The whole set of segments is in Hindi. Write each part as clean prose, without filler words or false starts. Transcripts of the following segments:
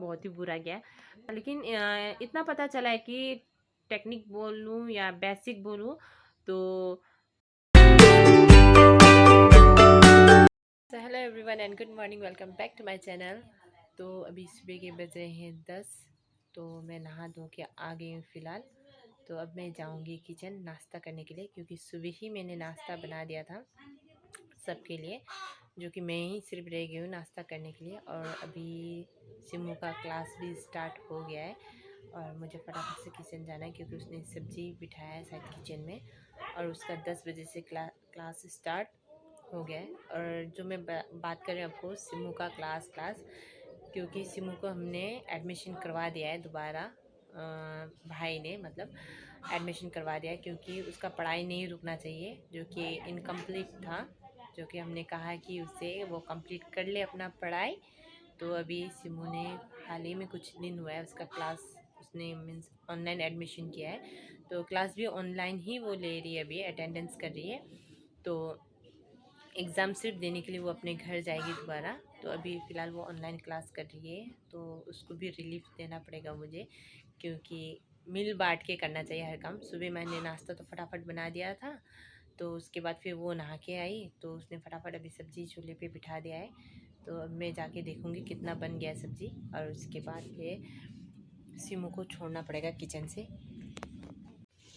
बहुत ही बुरा गया। लेकिन इतना पता चला है कि टेक्निक बोलूँ या बेसिक बोलूँ तो hello everyone and good morning, welcome back to my channel. तो अभी सुबह के बज रहे हैं 10। तो मैं नहा धो के आ गई हूँ फ़िलहाल। तो अब मैं जाऊँगी किचन नाश्ता करने के लिए, क्योंकि सुबह ही मैंने नाश्ता बना दिया था सबके लिए, जो कि मैं ही सिर्फ रह गई हूँ नाश्ता करने के लिए। और अभी सिमू का क्लास भी स्टार्ट हो गया है और मुझे फटाफट से किचन जाना है, क्योंकि उसने सब्जी बिठाया है शायद किचन में और उसका 10 बजे से क्लास स्टार्ट हो गया है। और जो मैं बात कर रही हूँ आपको सिमू का क्लास, क्योंकि सिमू को हमने एडमिशन करवा दिया है दोबारा। भाई ने मतलब एडमिशन करवा दिया है, क्योंकि उसका पढ़ाई नहीं रुकना चाहिए, जो कि इनकम्प्लीट था, जो कि हमने कहा कि उसे वो कंप्लीट कर ले अपना पढ़ाई। तो अभी सिमू ने हाल ही में कुछ दिन हुआ है उसका क्लास, उसने मीन्स ऑनलाइन एडमिशन किया है, तो क्लास भी ऑनलाइन ही वो ले रही है, अभी अटेंडेंस कर रही है। तो एग्ज़ाम सिर्फ देने के लिए वो अपने घर जाएगी दोबारा। तो अभी फ़िलहाल वो ऑनलाइन क्लास कर रही है, तो उसको भी रिलीफ देना पड़ेगा मुझे, क्योंकि मिल बांट के करना चाहिए हर काम। सुबह मैंने नाश्ता तो फटाफट बना दिया था, तो उसके बाद फिर वो नहा के आई तो उसने फटाफट अभी सब्ज़ी चूल्हे पे बिठा दिया है। तो अब मैं जाके देखूँगी कितना बन गया सब्ज़ी, और उसके बाद फिर सिमू को छोड़ना पड़ेगा किचन से।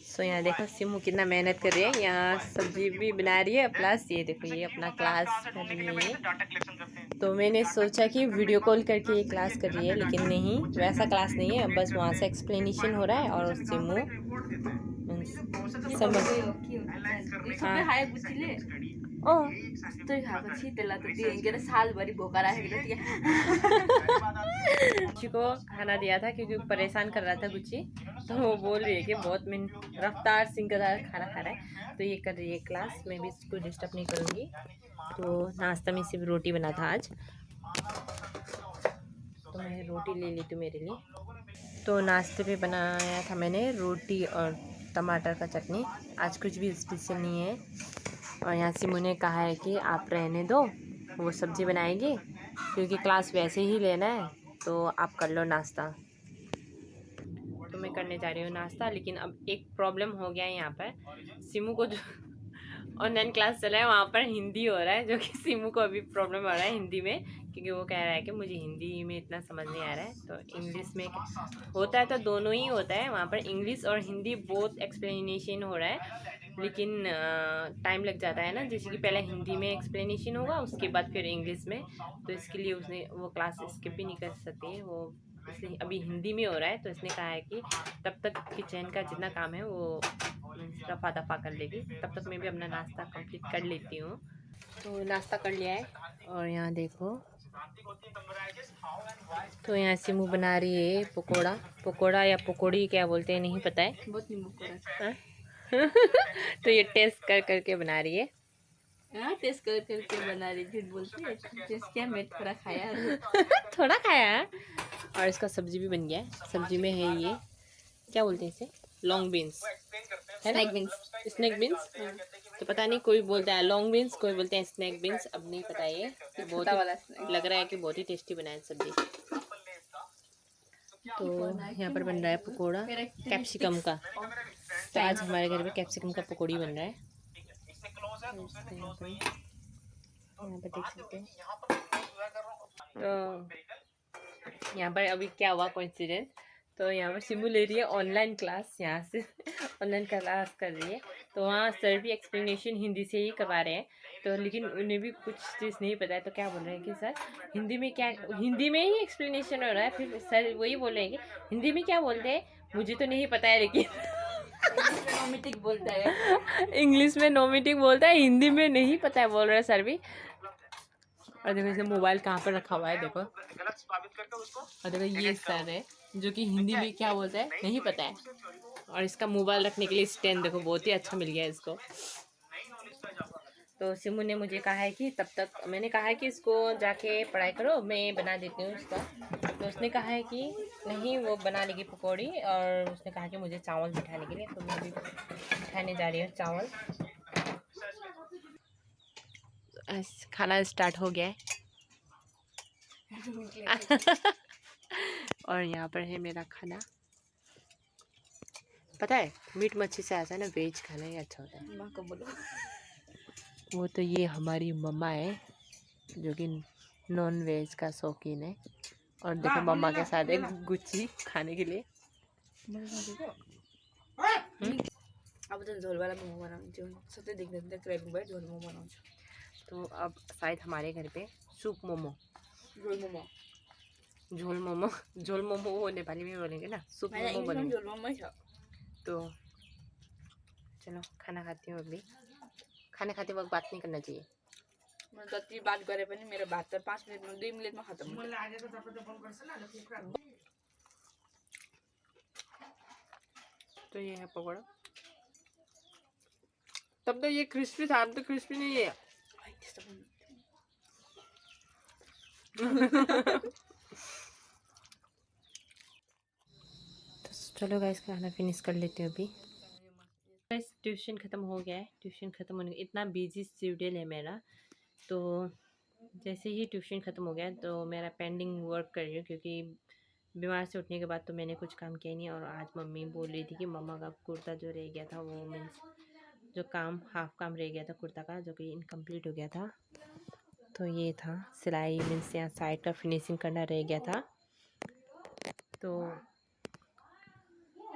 सो यहाँ देखो सिमू कितना मेहनत कर रही है, यहाँ सब्जी भी बना रही है, प्लस ये देखो ये अपना क्लास कर रही है। तो मैंने सोचा कि वीडियो कॉल करके ये क्लास कर रही है, लेकिन नहीं, वैसा क्लास नहीं है, बस वहाँ से एक्सप्लेनेशन हो रहा है और सिमू समझ गुच्ची को खाना दिया था, क्योंकि परेशान कर रहा था गुच्ची, तो वो बोल रही है कि बहुत मिन रफ्तार सिंगदार खाना खा रहा है। तो ये कर रही है क्लास, मैं भी इसको डिस्टर्ब नहीं करूँगी। तो नाश्ता में सिर्फ रोटी बना था आज, तो मैं रोटी ले ली थी मेरे लिए। तो नाश्ते पे बनाया था मैंने रोटी और टमाटर का चटनी। आज कुछ भी स्पेशल नहीं है। और यहाँ सिमू ने कहा है कि आप रहने दो, वो सब्ज़ी बनाएगी, क्योंकि क्लास वैसे ही लेना है, तो आप कर लो नाश्ता। तो मैं करने जा रही हूँ नाश्ता। लेकिन अब एक प्रॉब्लम हो गया है यहाँ पर, सिमू को जो ऑनलाइन क्लास चला है वहाँ पर हिंदी हो रहा है, जो कि सिमू को अभी प्रॉब्लम हो रहा है हिंदी में, क्योंकि वो कह रहा है कि मुझे हिंदी में इतना समझ नहीं आ रहा है। तो इंग्लिश में होता है तो दोनों ही होता है, वहाँ पर इंग्लिश और हिंदी बोथ एक्सप्लेनेशन हो रहा है, लेकिन टाइम लग जाता है ना, जैसे कि पहले हिंदी में एक्सप्लेनेशन होगा, उसके बाद फिर इंग्लिश में। तो इसके लिए उसने वो क्लास स्किप भी नहीं कर सकती है वो, इसलिए अभी हिंदी में हो रहा है। तो इसने कहा है कि तब तक किचन का जितना काम है वो रफा दफा कर लेगी, तब तक मैं भी अपना नाश्ता कंप्लीट कर लेती हूँ। तो नाश्ता कर लिया है और यहाँ देखो, तो यहाँ सिमू बना रही है पकोड़ा या पकौड़ी क्या बोलते हैं नहीं पता है, बहुत नींबू तो ये टेस्ट कर करके बना रही है। हाँ, टेस्ट कर करके बना रही थी, बोलती है टेस्ट क्या, मैं थोड़ा खाया थोड़ा खाया है। और इसका सब्जी भी बन गया है। सब्जी में है ये क्या बोलते हैं इसे, लॉन्ग बीन्स है ना, स्नैक बीन्स। तो पता नहीं, कोई बोलता है लॉन्ग बीन्स, कोई बोलते हैं स्नैक बीन्स, अब नहीं पता है। ये बहुत ही लग रहा है कि बहुत ही टेस्टी बनाया सब्जी। तो यहाँ पर बन रहा है पकोड़ा कैप्सिकम का। तो आज हमारे घर में कैप्सिकम का पकौड़ी बन रहा है। यहाँ पर देख सकते हैं। तो यहाँ पर अभी क्या हुआ कोइंसिडेंस, तो यहाँ पर सिमू ले रही है ऑनलाइन क्लास, यहाँ से ऑनलाइन क्लास कर रही है। तो वहाँ सर भी एक्सप्लेनेशन हिंदी से ही करवा रहे हैं, तो लेकिन उन्हें भी कुछ चीज़ नहीं पता है। तो क्या बोल रहे हैं कि सर हिंदी में क्या, हिंदी में ही एक्सप्लेनेशन हो रहा है। फिर सर वही बोल रहे हैं कि हिंदी में क्या बोलते हैं मुझे तो नहीं पता है, लेकिन नोमेटिक बोलता है, इंग्लिश में नोमेटिक बोलता है, हिंदी में नहीं पता है बोल रहा है सर भी। और देखो इसने मोबाइल कहाँ पर रखा हुआ है, देखो। और देखो ये सर है जो कि हिंदी में क्या बोलता है नहीं पता है। और इसका मोबाइल रखने के लिए स्टैंड देखो, बहुत ही अच्छा मिल गया है इसको। तो सिमू ने मुझे कहा है कि तब तक, मैंने कहा है कि इसको जाके पढ़ाई करो, मैं बना देती हूँ उसका। तो उसने कहा है कि नहीं, वो बना लेगी पकौड़ी, और उसने कहा कि मुझे चावल बिठाने के लिए, तो मैं भी बिठाने जा रही हूँ चावल। खाना स्टार्ट हो गया है और यहाँ पर है मेरा खाना। पता है मीट मच्छी से ऐसा है ना, वेज खाना ही अच्छा होता है। माँ को बोलो। वो तो ये हमारी मम्मा है जो कि नॉन वेज का शौकीन है। और देखो मम्मा के साथ एक गुच्ची खाने के लिए। अब त झोलवाला मोमो बनाउँछु सधैँ देख्दा देख्दा क्रेभिङ भयो झोल मोमो बनाउँछु। तो अब शायद हमारे घर पे सूप मोमो, झोल मोमो झोल मोमो, झोल मोमो वो नेपाली में बोलेंगे ना, सूप होइन मोमो इङ्ग्लिसमा बनेंगे। झोल मोमो छ। तो चलो खाना खाती हूँ अभी। खाना खाते वक्त बात नहीं करना चाहिए। म जति बात गरे पनि मेरो भात त 5 मिनेटमा 2 मिनेटमा खतम हुन्छ। तो ये है पकौड़ा। तब तो ये क्रिस्पी था, अब तो क्रिस्पी नहीं है। त्यस्तो पनि तो चलो गाइस खाना फिनिश कर लेते हैं अभी। गाइस ट्यूशन ख़त्म हो गया है। ट्यूशन ख़त्म होने इतना बिजी शेड्यूल है मेरा। तो जैसे ही ट्यूशन ख़त्म हो गया तो मेरा पेंडिंग वर्क कर रही हूँ, क्योंकि बीमार से उठने के बाद तो मैंने कुछ काम किया नहीं। और आज मम्मी बोल रही थी कि मम्मा का कुर्ता जो रह गया था, वो मीन्स जो काम हाफ काम रह गया था कुर्ता का, जो कि इनकम्प्लीट हो गया था। तो ये था सिलाई, मीन्स यहाँ साइड का फिनिशिंग करना रह गया था। तो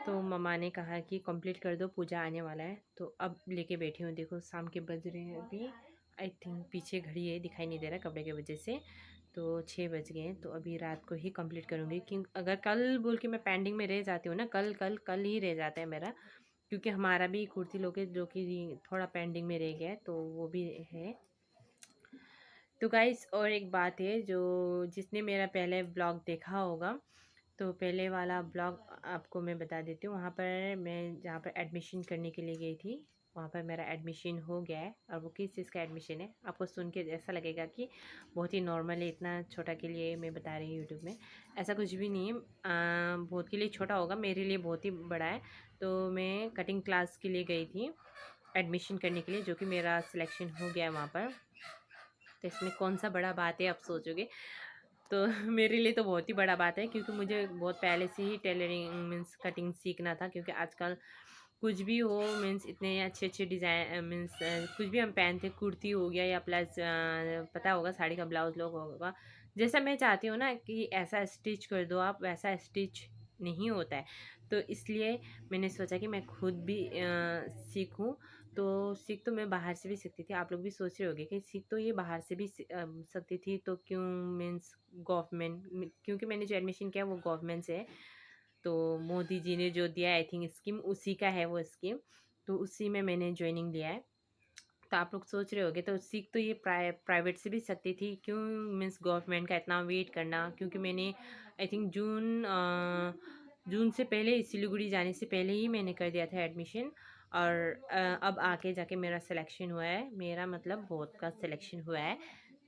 मम्मा ने कहा कि कंप्लीट कर दो, पूजा आने वाला है। तो अब लेके बैठी हूँ। देखो शाम के बज रहे हैं अभी, आई थिंक पीछे घड़ी है, दिखाई नहीं दे रहा कपड़े की वजह से। तो 6 बज गए हैं। तो अभी रात को ही कंप्लीट करूँगी, क्योंकि अगर कल बोल के मैं पेंडिंग में रह जाती हूँ ना, कल कल कल ही रह जाता है मेरा। क्योंकि हमारा भी कुर्ती लोग जो कि थोड़ा पेंडिंग में रह गया है, तो वो भी है। तो गाइस और एक बात है, जो जिसने मेरा पहले ब्लॉग देखा होगा, तो पहले वाला ब्लॉग आपको मैं बता देती हूँ। वहाँ पर मैं जहाँ पर एडमिशन करने के लिए गई थी, वहाँ पर मेरा एडमिशन हो गया है। और वो किस चीज़ का एडमिशन है, आपको सुन के ऐसा लगेगा कि बहुत ही नॉर्मल है, इतना छोटा के लिए मैं बता रही हूँ यूट्यूब में। ऐसा कुछ भी नहीं है। बहुत के लिए छोटा होगा, मेरे लिए बहुत ही बड़ा है। तो मैं कटिंग क्लास के लिए गई थी एडमिशन करने के लिए, जो कि मेरा सिलेक्शन हो गया है वहाँ पर। तो इसमें कौन सा बड़ा बात है आप सोचोगे, तो मेरे लिए तो बहुत ही बड़ा बात है, क्योंकि मुझे बहुत पहले से ही टेलरिंग मीन्स कटिंग सीखना था। क्योंकि आजकल कुछ भी हो मीन्स इतने अच्छे अच्छे डिज़ाइन मीन्स कुछ भी हम पहनते, कुर्ती हो गया या प्लस पता होगा साड़ी का ब्लाउज लोग होगा, जैसा मैं चाहती हूँ ना कि ऐसा स्टिच कर दो आप, वैसा स्टिच नहीं होता है। तो इसलिए मैंने सोचा कि मैं खुद भी सीखूं। तो सीख तो मैं बाहर से भी सीखती थी, आप लोग भी सोच रहे होंगे कि सीख तो ये बाहर से भी सकती थी, तो क्यों मीन्स गवर्नमेंट, क्योंकि मैंने जो एडमिशन किया वो गवर्नमेंट से है। तो मोदी जी ने जो दिया आई थिंक स्कीम, उसी का है वो स्कीम। तो उसी में मैंने ज्वाइनिंग लिया है। तो आप लोग सोच रहे होगे तो सीख तो ये प्राइवेट से भी सकती थी, क्यों मीन्स गवर्नमेंट का इतना वेट करना। क्योंकि मैंने आई थिंक जून से पहले, सिलीगुड़ी जाने से पहले ही मैंने कर दिया था एडमिशन। और अब आके जाके मेरा सिलेक्शन हुआ है, मेरा मतलब बहुत का सिलेक्शन हुआ है।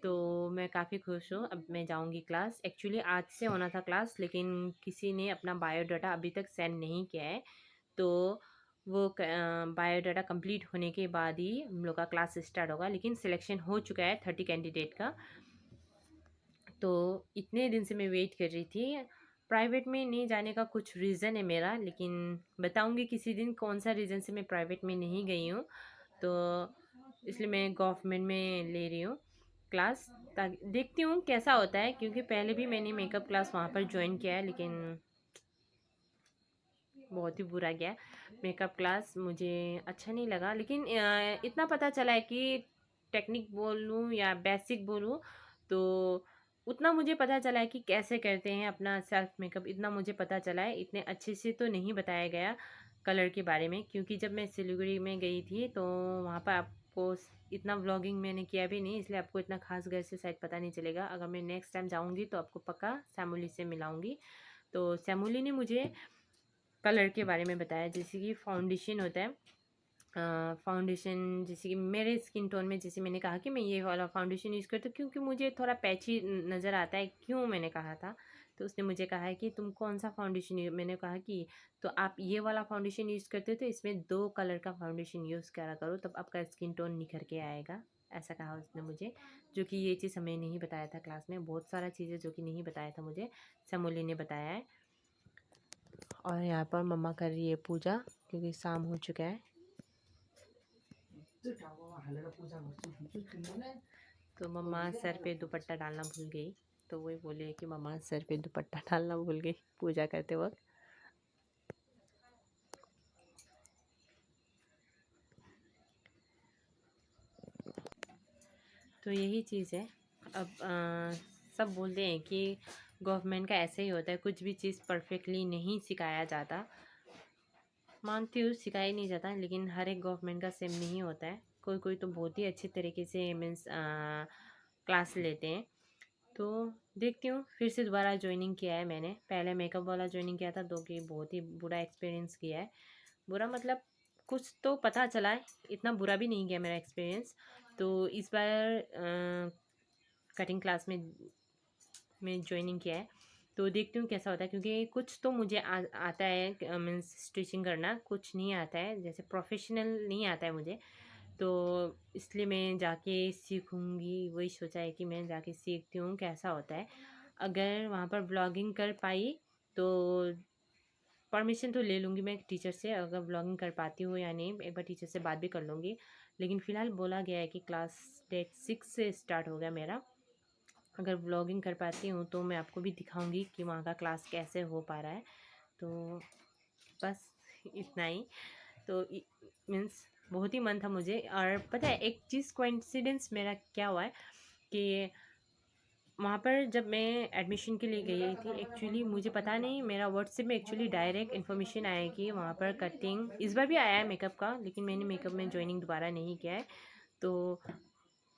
तो मैं काफ़ी खुश हूँ। अब मैं जाऊँगी क्लास। एक्चुअली आज से होना था क्लास, लेकिन किसी ने अपना बायोडाटा अभी तक सेंड नहीं किया है। तो वो बायोडाटा कंप्लीट होने के बाद ही हम लोग का क्लास स्टार्ट होगा। लेकिन सिलेक्शन हो चुका है 30 कैंडिडेट का। तो इतने दिन से मैं वेट कर रही थी। प्राइवेट में नहीं जाने का कुछ रीज़न है मेरा, लेकिन बताऊंगी किसी दिन कौन सा रीज़न से मैं प्राइवेट में नहीं गई हूँ। तो इसलिए मैं गवर्नमेंट में ले रही हूँ क्लास, ताकि देखती हूँ कैसा होता है। क्योंकि पहले भी मैंने मेकअप क्लास वहाँ पर ज्वाइन किया है, लेकिन बहुत ही बुरा गया मेकअप क्लास, मुझे अच्छा नहीं लगा। लेकिन इतना पता चला है कि टेक्निक बोलूँ या बेसिक बोलूँ, तो उतना मुझे पता चला है कि कैसे करते हैं अपना सेल्फ मेकअप, इतना मुझे पता चला है। इतने अच्छे से तो नहीं बताया गया कलर के बारे में, क्योंकि जब मैं सिलीगुड़ी में गई थी तो वहाँ पर आपको इतना व्लॉगिंग मैंने किया भी नहीं, इसलिए आपको इतना खास घर से शायद पता नहीं चलेगा। अगर मैं नेक्स्ट टाइम जाऊँगी तो आपको पक्का सैमुली से मिलाऊँगी। तो सैमुली ने मुझे कलर के बारे में बताया, जैसे कि फाउंडेशन होता है। फाउंडेशन जैसे कि मेरे स्किन टोन में, जैसे मैंने कहा कि मैं ये वाला फाउंडेशन यूज़ करती हूँ क्योंकि मुझे थोड़ा पैची नज़र आता है, क्यों मैंने कहा था। तो उसने मुझे कहा है कि तुम कौन सा फाउंडेशन मैंने कहा कि तो आप ये वाला फाउंडेशन यूज़ करते हो तो इसमें 2 कलर का फाउंडेशन यूज़ करा करो, तब आपका स्किन टोन निखर के आएगा। ऐसा कहा उसने मुझे, जो कि ये चीज़ हमें नहीं बताया था क्लास में। बहुत सारा चीज़ें जो कि नहीं बताया था मुझे, समोली ने बताया है। और यहाँ पर मम्मा कर रही है पूजा, क्योंकि शाम हो चुका है। तो मम्मा सर पे दुपट्टा डालना भूल गई, तो वही बोले कि मम्मा सर पे दुपट्टा डालना भूल गई पूजा करते वक्त। तो यही चीज़ है। अब सब बोलते हैं कि गवर्नमेंट का ऐसे ही होता है, कुछ भी चीज़ परफेक्टली नहीं सिखाया जाता। मानती हूँ सिखाया नहीं जाता, लेकिन हर एक गवर्नमेंट का सेम नहीं होता है। कोई कोई तो बहुत ही अच्छे तरीके से मीन्स क्लास लेते हैं। तो देखती हूँ, फिर से दोबारा ज्वाइनिंग किया है मैंने। पहले मेकअप वाला ज्वाइनिंग किया था, तो कि बहुत ही बुरा एक्सपीरियंस किया है। बुरा मतलब कुछ तो पता चला है, इतना बुरा भी नहीं गया मेरा एक्सपीरियंस। तो इस बार कटिंग क्लास में ज्वाइनिंग किया है, तो देखती हूँ कैसा होता है। क्योंकि कुछ तो मुझे आता है, मीन्स स्टिचिंग करना, कुछ नहीं आता है, जैसे प्रोफेशनल नहीं आता है मुझे। तो इसलिए मैं जाके सीखूँगी, वही सोचा है कि मैं जाके सीखती हूँ कैसा होता है। अगर वहाँ पर ब्लॉगिंग कर पाई तो परमिशन तो ले लूँगी मैं टीचर से, अगर ब्लॉगिंग कर पाती हूँ या नहीं एक बार टीचर से बात भी कर लूँगी। लेकिन फ़िलहाल बोला गया है कि क्लास डेट 6 से स्टार्ट हो गया मेरा। अगर ब्लॉगिंग कर पाती हूँ तो मैं आपको भी दिखाऊंगी कि वहाँ का क्लास कैसे हो पा रहा है। तो बस इतना ही। तो मीन्स बहुत ही मन था मुझे। और पता है एक चीज़ कोइंसिडेंस मेरा क्या हुआ है कि वहाँ पर जब मैं एडमिशन के लिए गई थी, एक्चुअली मुझे पता नहीं, मेरा व्हाट्सएप में एक्चुअली डायरेक्ट इन्फॉर्मेशन आया कि वहाँ पर कटिंग इस बार भी आया है मेकअप का, लेकिन मैंने मेकअप में ज्वाइनिंग दोबारा नहीं किया है। तो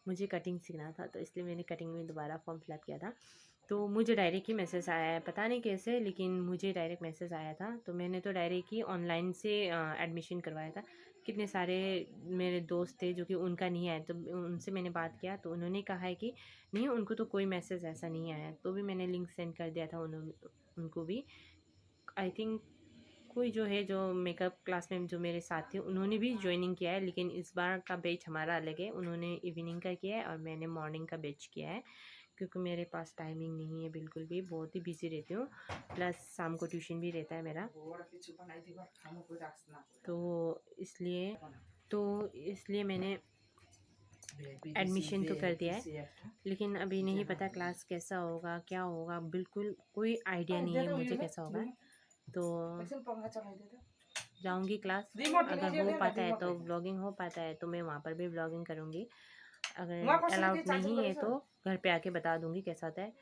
मुझे कटिंग सीखना था, तो इसलिए मैंने कटिंग में दोबारा फॉर्म फिलअप किया था। तो मुझे डायरेक्ट ही मैसेज आया है, पता नहीं कैसे, लेकिन मुझे डायरेक्ट मैसेज आया था। तो मैंने तो डायरेक्ट ही ऑनलाइन से एडमिशन करवाया था। कितने सारे मेरे दोस्त थे जो कि उनका नहीं आया, तो उनसे मैंने बात किया, तो उन्होंने कहा है कि नहीं उनको तो कोई मैसेज ऐसा नहीं आया। तो भी मैंने लिंक सेंड कर दिया था उनको भी। आई थिंक कोई जो है जो मेकअप क्लास में जो मेरे साथ थे उन्होंने भी ज्वाइनिंग किया है, लेकिन इस बार का बैच हमारा अलग है। उन्होंने इवनिंग का किया है और मैंने मॉर्निंग का बैच किया है, क्योंकि मेरे पास टाइमिंग नहीं है बिल्कुल भी, बहुत ही बिजी रहती हूँ। प्लस शाम को ट्यूशन भी रहता है मेरा। तो इसलिए मैंने एडमिशन तो कर दिया है, लेकिन अभी नहीं पता क्लास कैसा होगा, क्या होगा, बिल्कुल कोई आइडिया नहीं है मुझे कैसा होगा। तो जाऊंगी क्लास, अगर हो पाता है तो ब्लॉगिंग हो पाता है तो मैं वहाँ पर भी ब्लॉगिंग करूँगी। अगर अलाउड नहीं है तो घर पे आके बता दूँगी कैसा होता है।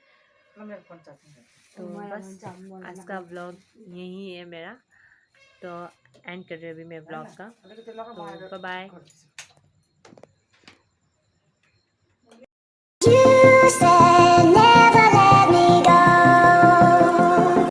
तो बस आज का ब्लॉग यही है मेरा। तो एंड कर रही हूँ अभी मैं ब्लॉग का। तो बाय बाय।